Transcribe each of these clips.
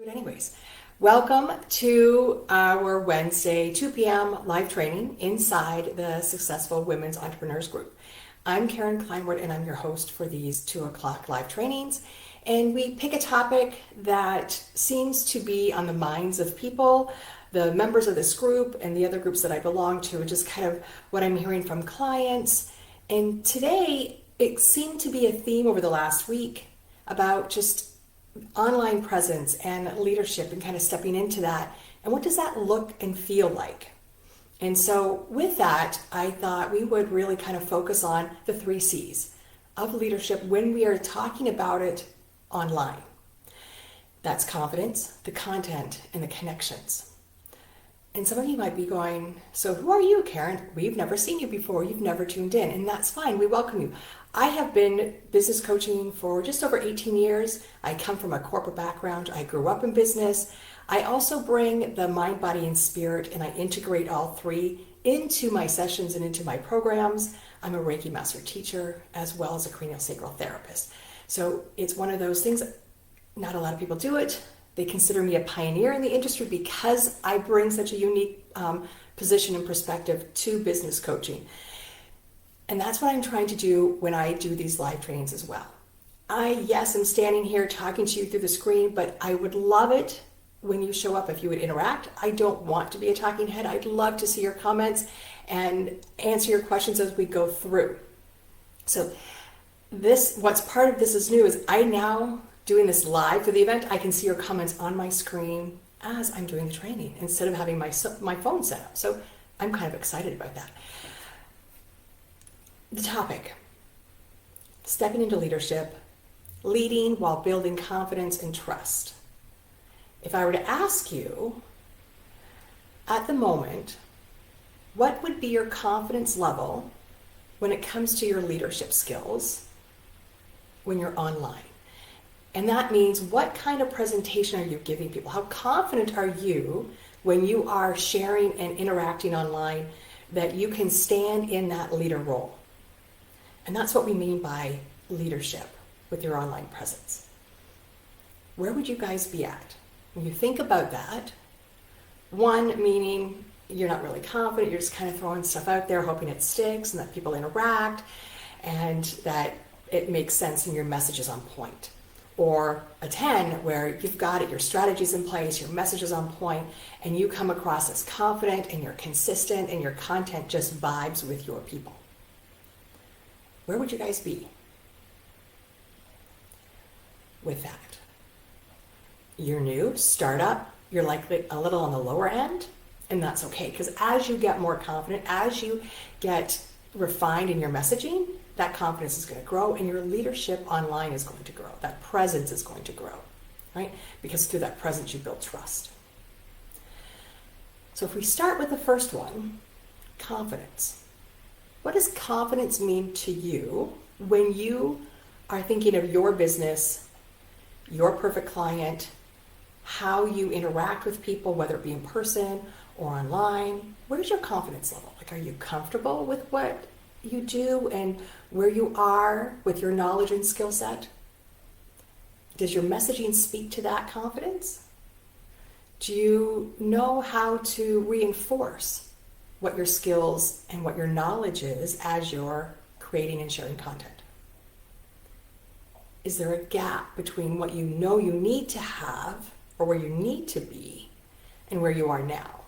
Anyways, welcome to our Wednesday 2 p.m. live training inside the Successful Women's Entrepreneurs Group. I'm Karen Kleinwort and I'm your host for these 2 o'clock live trainings. And we pick a topic that seems to be on the minds of people, the members of this group and the other groups that I belong to, just kind of what I'm hearing from clients. And today it seemed to be a theme over the last week about just online presence and leadership and kind of stepping into that. And what does that look and feel like? And so with that, I thought we would really kind of focus on the 3 C's of leadership when we are talking about it online. That's confidence, the content, and the connections. And some of you might be going, so who are you, Karen? We've never seen you before. You've never tuned in. And that's fine. We welcome you. I have been business coaching for just over 18 years. I come from a corporate background. I grew up in business. I also bring the mind, body, and spirit, and I integrate all 3 into my sessions and into my programs. I'm a Reiki master teacher as well as a craniosacral therapist. So it's one of those things, not a lot of people do it. They consider me a pioneer in the industry because I bring such a unique position and perspective to business coaching. And that's what I'm trying to do when I do these live trainings as well. Yes, I'm standing here talking to you through the screen, but I would love it when you show up if you would interact. I don't want to be a talking head. I'd love to see your comments and answer your questions as we go through. So what's part of this is new is I now doing this live for the event, I can see your comments on my screen as I'm doing the training instead of having my phone set up. So I'm kind of excited about that. The topic, stepping into leadership, leading while building confidence and trust. If I were to ask you at the moment, what would be your confidence level when it comes to your leadership skills when you're online? And that means what kind of presentation are you giving people? How confident are you when you are sharing and interacting online that you can stand in that leader role? And that's what we mean by leadership with your online presence. Where would you guys be at? When you think about that, one, meaning you're not really confident, you're just kind of throwing stuff out there, hoping it sticks and that people interact and that it makes sense and your message is on point. Or a 10, where you've got it, your strategy's in place, your message is on point, and you come across as confident and you're consistent and your content just vibes with your people. Where would you guys be with that? You're new, startup, you're likely a little on the lower end, and that's okay, because as you get more confident, as you get refined in your messaging, that confidence is going to grow and your leadership online is going to grow. That presence is going to grow, right? Because through that presence, you build trust. So if we start with the first one, confidence. What does confidence mean to you when you are thinking of your business, your perfect client, how you interact with people, whether it be in person or online? Where's your confidence level? Like, are you comfortable with what you do and where you are with your knowledge and skill set? Does your messaging speak to that confidence? Do you know how to reinforce what your skills and what your knowledge is as you're creating and sharing content? Is there a gap between what you know you need to have or where you need to be and where you are now?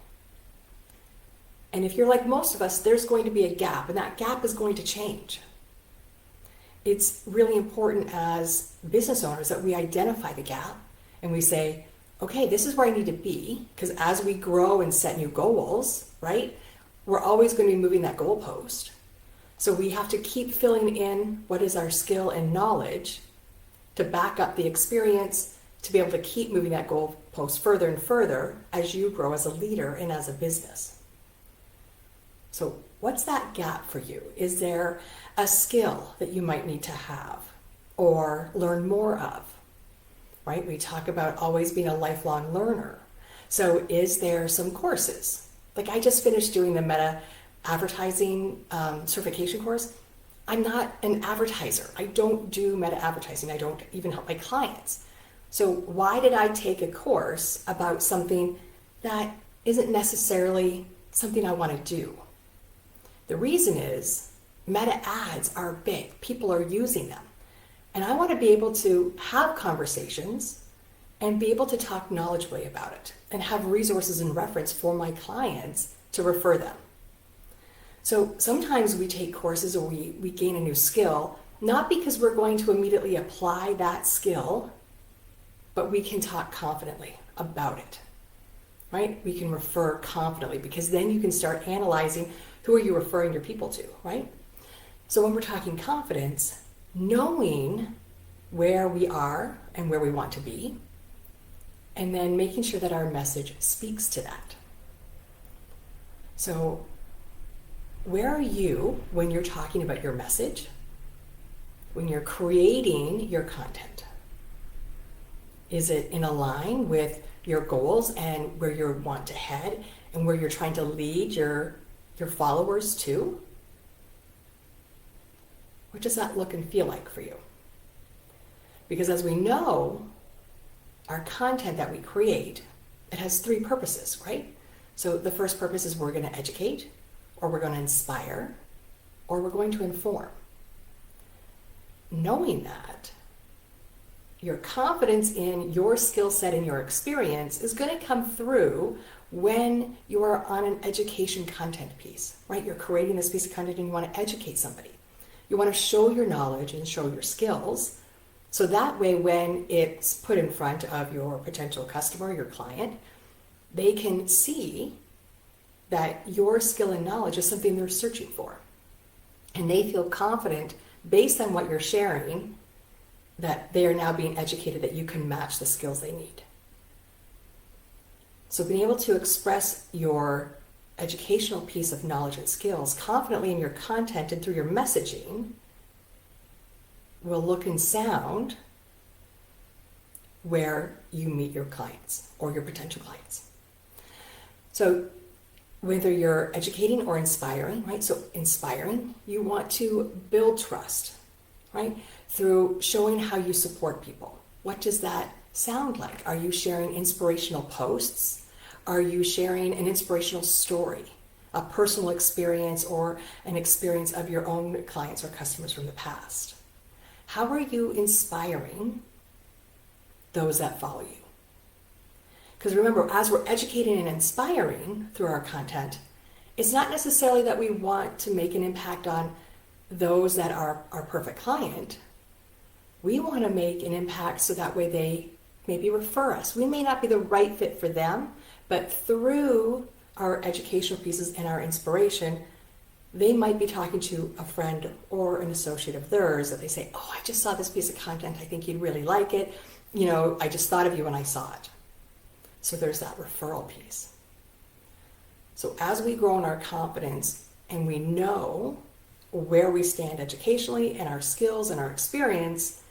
And if you're like most of us, there's going to be a gap, and that gap is going to change. It's really important as business owners that we identify the gap and we say, okay, this is where I need to be, because as we grow and set new goals, right, we're always going to be moving that goalpost. So we have to keep filling in what is our skill and knowledge to back up the experience to be able to keep moving that goalpost further and further as you grow as a leader and as a business. So what's that gap for you? Is there a skill that you might need to have or learn more of, right? We talk about always being a lifelong learner. So is there some courses? Like I just finished doing the Meta advertising certification course. I'm not an advertiser. I don't do meta advertising. I don't even help my clients. So why did I take a course about something that isn't necessarily something I want to do? The reason is meta ads are big. People are using them. And I want to be able to have conversations and be able to talk knowledgeably about it and have resources and reference for my clients to refer them. So sometimes we take courses or we gain a new skill, not because we're going to immediately apply that skill, but we can talk confidently about it, right? We can refer confidently because then you can start analyzing who are you referring your people to, right? So when we're talking confidence, knowing where we are and where we want to be, and then making sure that our message speaks to that. So where are you when you're talking about your message, when you're creating your content? Is it in a line with your goals and where you want to head and where you're trying to lead your followers to? What does that look and feel like for you? Because as we know, our content that we create, it has three purposes, right? So the first purpose is we're going to educate, or we're going to inspire, or we're going to inform. Knowing that, your confidence in your skill set and your experience is going to come through when you are on an education content piece, right? You're creating this piece of content and you want to educate somebody. You want to show your knowledge and show your skills. So that way, when it's put in front of your potential customer, your client, they can see that your skill and knowledge is something they're searching for. And they feel confident based on what you're sharing that they are now being educated, that you can match the skills they need. So being able to express your educational piece of knowledge and skills confidently in your content and through your messaging will look and sound where you meet your clients or your potential clients. So whether you're educating or inspiring, right? So inspiring, you want to build trust, right? Through showing how you support people. What does that sound like? Are you sharing inspirational posts? Are you sharing an inspirational story, a personal experience or an experience of your own clients or customers from the past? How are you inspiring those that follow you? Because remember, as we're educating and inspiring through our content, it's not necessarily that we want to make an impact on those that are our perfect client. We want to make an impact so that way they maybe refer us. We may not be the right fit for them, but through our educational pieces and our inspiration, they might be talking to a friend or an associate of theirs that they say, oh, I just saw this piece of content. I think you'd really like it. You know, I just thought of you when I saw it. So there's that referral piece. So as we grow in our confidence and we know where we stand educationally and our skills and our experience,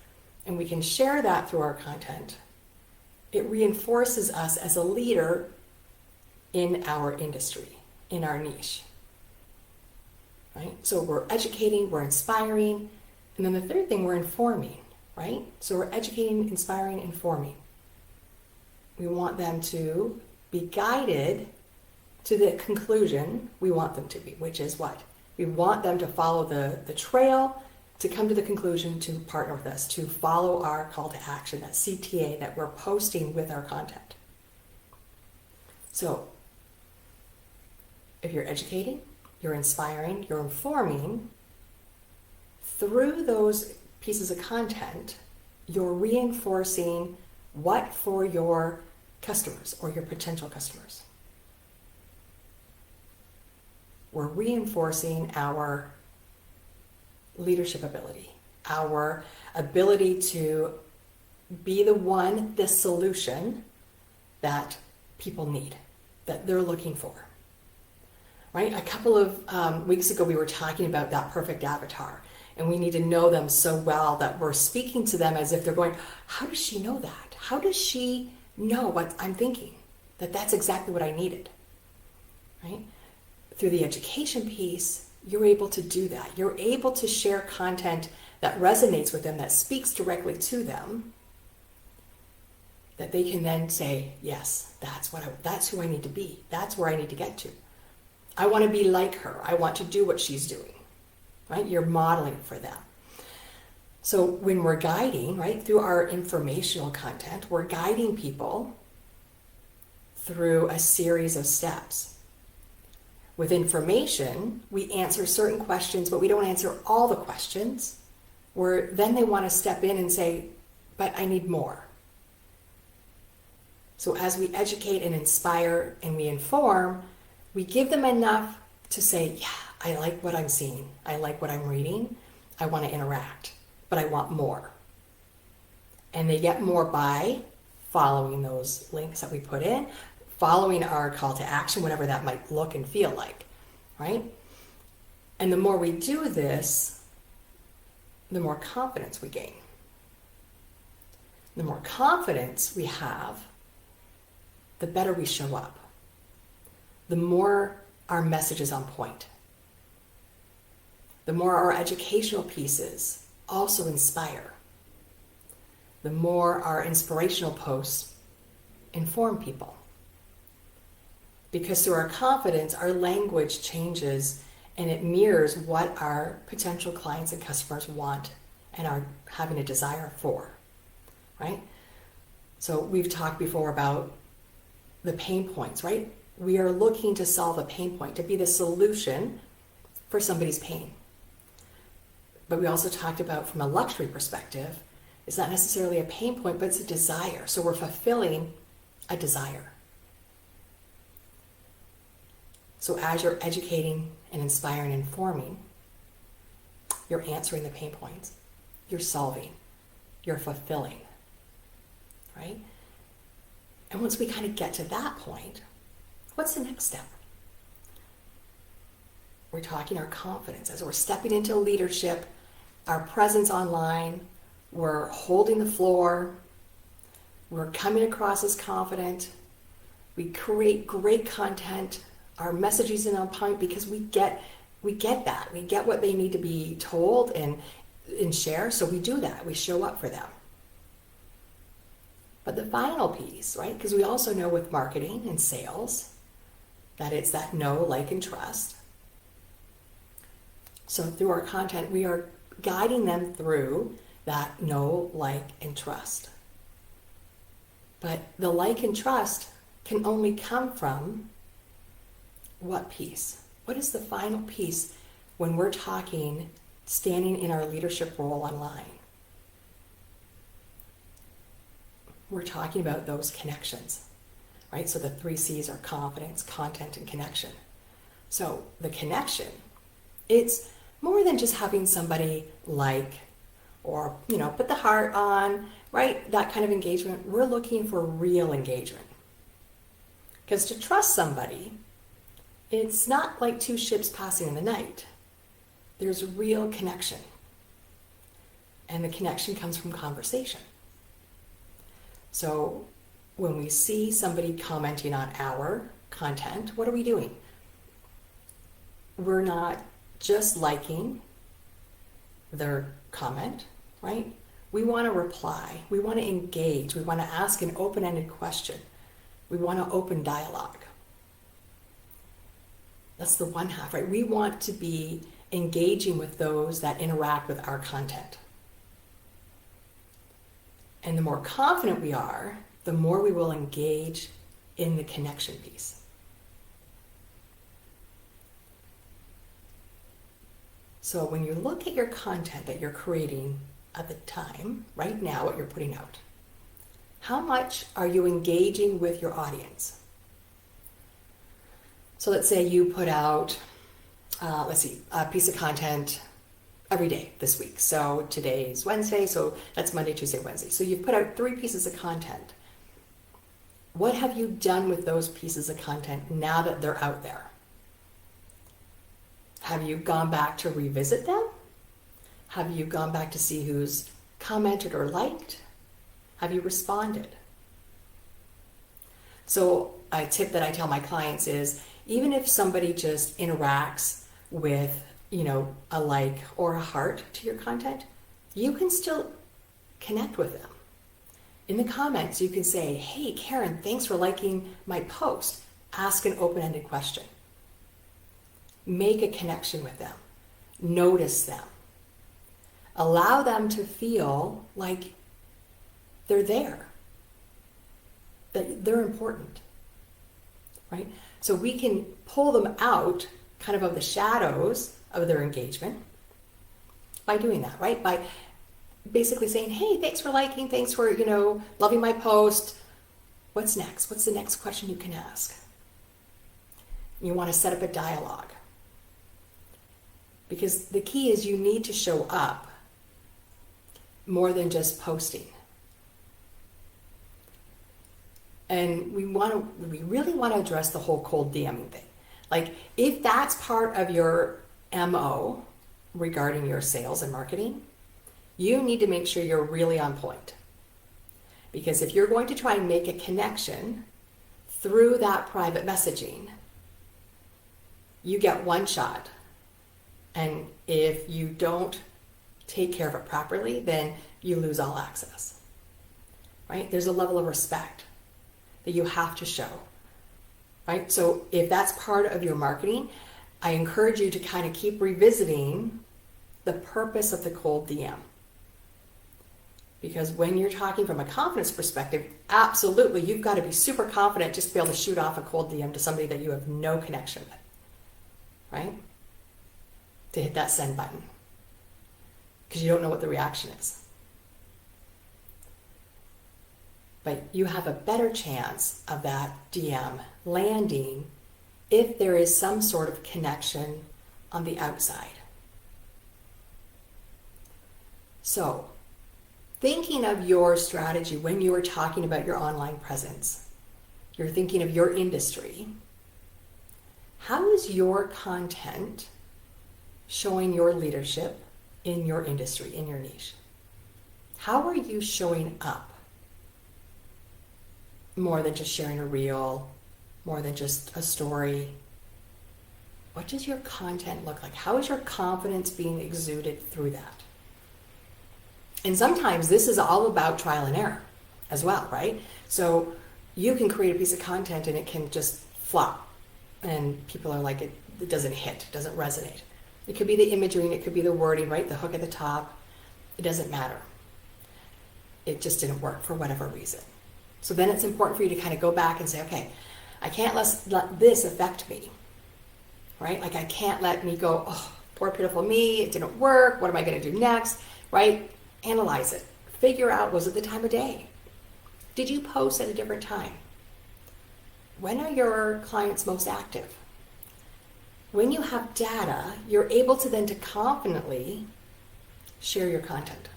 and we can share that through our content, it reinforces us as a leader in our industry, in our niche. Right? So we're educating, we're inspiring, and then the third thing, we're informing, right? So we're educating, inspiring, informing. We want them to be guided to the conclusion we want them to be, which is what? We want them to follow the trail to come to the conclusion to partner with us, to follow our call to action, that CTA that we're posting with our content. So if you're educating, you're inspiring, you're informing, through those pieces of content, you're reinforcing what for your customers or your potential customers. We're reinforcing our leadership ability, our ability to be the one, the solution that people need, that they're looking for. Right? A couple of weeks ago, we were talking about that perfect avatar, and we need to know them so well that we're speaking to them as if they're going, how does she know that? How does she know what I'm thinking? That that's exactly what I needed, right? Through the education piece, you're able to do that. You're able to share content that resonates with them, that speaks directly to them, that they can then say, yes, that's who I need to be. That's where I need to get to. I want to be like her. I want to do what she's doing, right? You're modeling for them. So when we're guiding, right, through our informational content, we're guiding people through a series of steps. With information, we answer certain questions, but we don't answer all the questions, where then they want to step in and say, but I need more. So as we educate and inspire and we inform, we give them enough to say, yeah, I like what I'm seeing. I like what I'm reading. I want to interact, but I want more. And they get more by following those links that we put in, following our call to action, whatever that might look and feel like, right? And the more we do this, the more confidence we gain. The more confidence we have, the better we show up. The more our message is on point. The more our educational pieces also inspire. The more our inspirational posts inform people. Because through our confidence, our language changes and it mirrors what our potential clients and customers want and are having a desire for, right? So we've talked before about the pain points, right? We are looking to solve a pain point, to be the solution for somebody's pain. But we also talked about from a luxury perspective, it's not necessarily a pain point, but it's a desire. So we're fulfilling a desire. So as you're educating and inspiring and informing, you're answering the pain points, you're solving, you're fulfilling, right? And once we kind of get to that point, what's the next step? We're talking our confidence as we're stepping into leadership, our presence online, we're holding the floor, we're coming across as confident, we create great content, our message is on point because we get that. We get what they need to be told and share, so we do that. We show up for them. But the final piece, right, because we also know with marketing and sales that it's that know, like, and trust. So through our content, we are guiding them through that know, like, and trust. But the like and trust can only come from what piece? What is the final piece when we're talking, standing in our leadership role online? We're talking about those connections, right? So the 3 C's are confidence, content, and connection. So the connection, it's more than just having somebody like or, put the heart on, right? That kind of engagement. We're looking for real engagement. Because to trust somebody, it's not like 2 ships passing in the night. There's real connection. And the connection comes from conversation. So when we see somebody commenting on our content, what are we doing? We're not just liking their comment, right? We want to reply. We want to engage. We want to ask an open-ended question. We want to open dialogue. That's the one half, right? We want to be engaging with those that interact with our content. And the more confident we are, the more we will engage in the connection piece. So when you look at your content that you're creating at the time, right now, what you're putting out, how much are you engaging with your audience? So let's say you put out, a piece of content every day this week. So today's Wednesday, so that's Monday, Tuesday, Wednesday. So you've put out 3 pieces of content. What have you done with those pieces of content now that they're out there? Have you gone back to revisit them? Have you gone back to see who's commented or liked? Have you responded? So a tip that I tell my clients is, even if somebody just interacts with, a like or a heart to your content, you can still connect with them. In the comments, you can say, hey, Karen, thanks for liking my post. Ask an open-ended question. Make a connection with them. Notice them. Allow them to feel like they're there, that they're important, right? So we can pull them out kind of the shadows of their engagement by doing that, right? By basically saying, hey, thanks for liking, thanks for, loving my post. What's next? What's the next question you can ask? You want to set up a dialogue. Because the key is you need to show up more than just posting. And we really want to address the whole cold DMing thing. Like, if that's part of your MO regarding your sales and marketing, you need to make sure you're really on point. Because if you're going to try and make a connection through that private messaging, you get one shot. And if you don't take care of it properly, then you lose all access, right? There's a level of respect that you have to show, right? So if that's part of your marketing, I encourage you to kind of keep revisiting the purpose of the cold DM. Because when you're talking from a confidence perspective, absolutely, you've got to be super confident just to be able to shoot off a cold DM to somebody that you have no connection with, right? To hit that send button. Because you don't know what the reaction is. But you have a better chance of that DM landing if there is some sort of connection on the outside. So, thinking of your strategy when you are talking about your online presence, you're thinking of your industry. How is your content showing your leadership in your industry, in your niche? How are you showing up? More than just sharing a reel, more than just a story. What does your content look like? How is your confidence being exuded through that? And sometimes this is all about trial and error as well, right? So you can create a piece of content and it can just flop. And people are like, it doesn't hit, it doesn't resonate. It could be the imagery, it could be the wording, right? The hook at the top. It doesn't matter. It just didn't work for whatever reason. So then it's important for you to kind of go back and say, okay, I can't let this affect me, right? Like I can't let me go, oh, poor pitiful me, it didn't work, what am I going to do next, right? Analyze it. Figure out, was it the time of day? Did you post at a different time? When are your clients most active? When you have data, you're able to then to confidently share your content.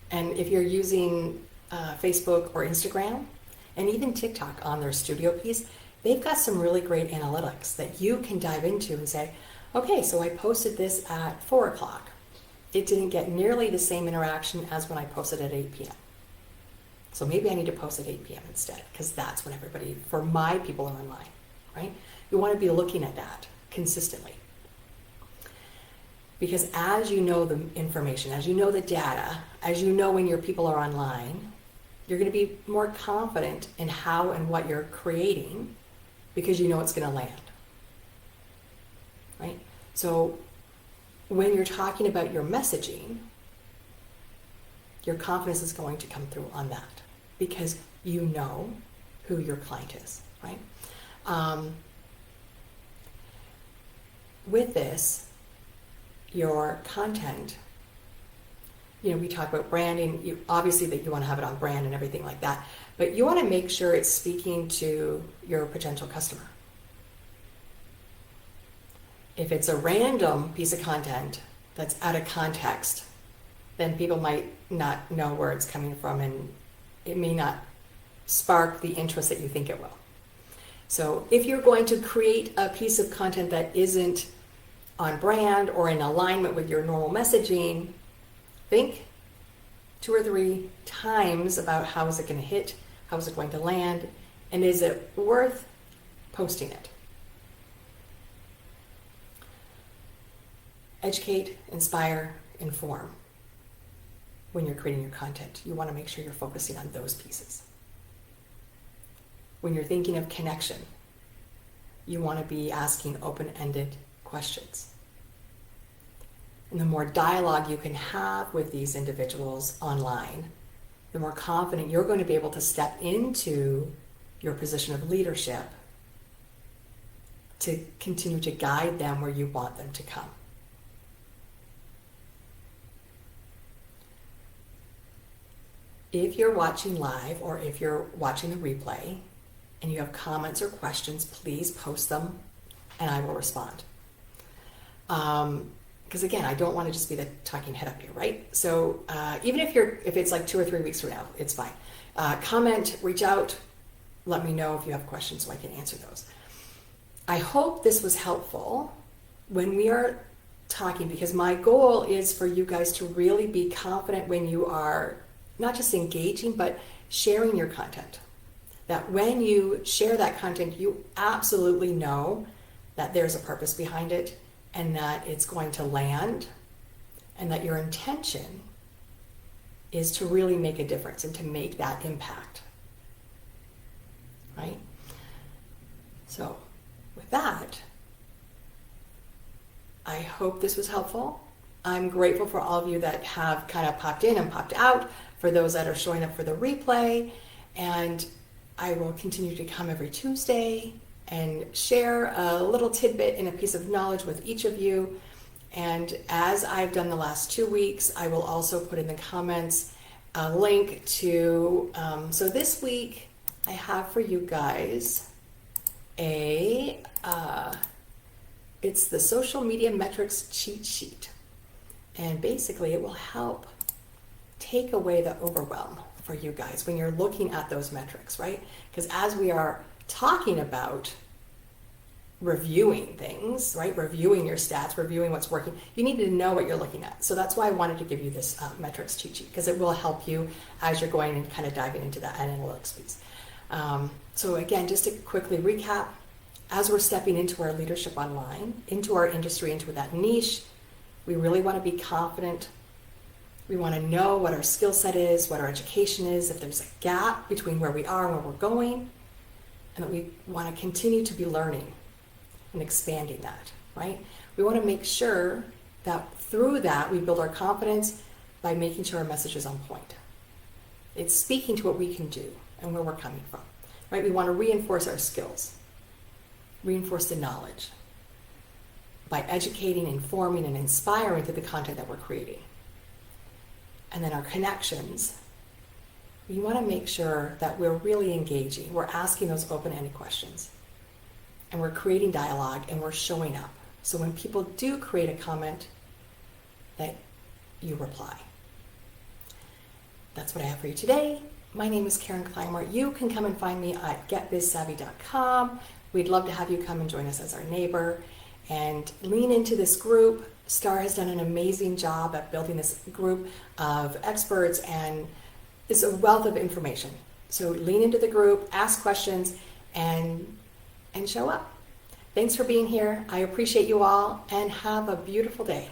And if you're using Facebook or Instagram, and even TikTok on their studio piece, they've got some really great analytics that you can dive into and say, okay, so I posted this at 4 o'clock. It didn't get nearly the same interaction as when I posted at 8 p.m. So maybe I need to post at 8 p.m. instead, because that's when everybody, for my people, are online, right? You want to be looking at that consistently. Because as you know the information, as you know the data, as you know when your people are online, you're going to be more confident in how and what you're creating because you know it's going to land, right? So when you're talking about your messaging, your confidence is going to come through on that because you know who your client is, right? With this, your content, we talk about branding, obviously that you want to have it on brand and everything like that, but you want to make sure it's speaking to your potential customer. If it's a random piece of content that's out of context, then people might not know where it's coming from and it may not spark the interest that you think it will. So if you're going to create a piece of content that isn't on brand or in alignment with your normal messaging, think 2 or 3 times about how is it going to hit, how is it going to land, and is it worth posting it? Educate, inspire, inform. when you're creating your content. You want to make sure you're focusing on those pieces. When you're thinking of connection, you want to be asking open-ended questions. And the more dialogue you can have with these individuals online, the more confident you're going to be able to step into your position of leadership to continue to guide them where you want them to come. If you're watching live or if you're watching the replay and you have comments or questions, please post them and I will respond. Because again, I don't want to just be the talking head up here, right? So even if it's like 2 or 3 weeks from now, it's fine. Comment, reach out, let me know if you have questions so I can answer those. I hope this was helpful when we are talking, because my goal is for you guys to really be confident when you are not just engaging, but sharing your content. That when you share that content, you absolutely know that there's a purpose behind it and that it's going to land and that your intention is to really make a difference and to make that impact, right? So with that, I hope this was helpful. I'm grateful for all of you that have kind of popped in and popped out, for those that are showing up for the replay, and I will continue to come every Tuesday and share a little tidbit and a piece of knowledge with each of you. And as I've done the last 2 weeks, I will also put in the comments a link to, so this week I have for you guys it's the social media metrics cheat sheet. And basically it will help take away the overwhelm for you guys when you're looking at those metrics, right? Because as we are talking about reviewing things, right? Reviewing your stats, reviewing what's working, you need to know what you're looking at. So that's why I wanted to give you this metrics cheat sheet, because it will help you as you're going and kind of diving into that analytics piece. So again, just to quickly recap, as we're stepping into our leadership online, into our industry, into that niche, we really want to be confident. We want to know what our skill set is, what our education is, if there's a gap between where we are and where we're going, and that we want to continue to be learning and expanding that, right? We want to make sure that through that we build our confidence by making sure our message is on point. It's speaking to what we can do and where we're coming from, right? We want to reinforce our skills, reinforce the knowledge by educating, informing, and inspiring through the content that we're creating. And then our connections, we want to make sure that we're really engaging. We're asking those open-ended questions. And we're creating dialogue and we're showing up. So when people do create a comment, that you reply. That's what I have for you today. My name is Karen Kleinwort. You can come and find me at getbizsavvy.com. We'd love to have you come and join us as our neighbor and lean into this group. Star has done an amazing job at building this group of experts and it's a wealth of information. So lean into the group, ask questions, and show up. Thanks for being here. I appreciate you all and have a beautiful day.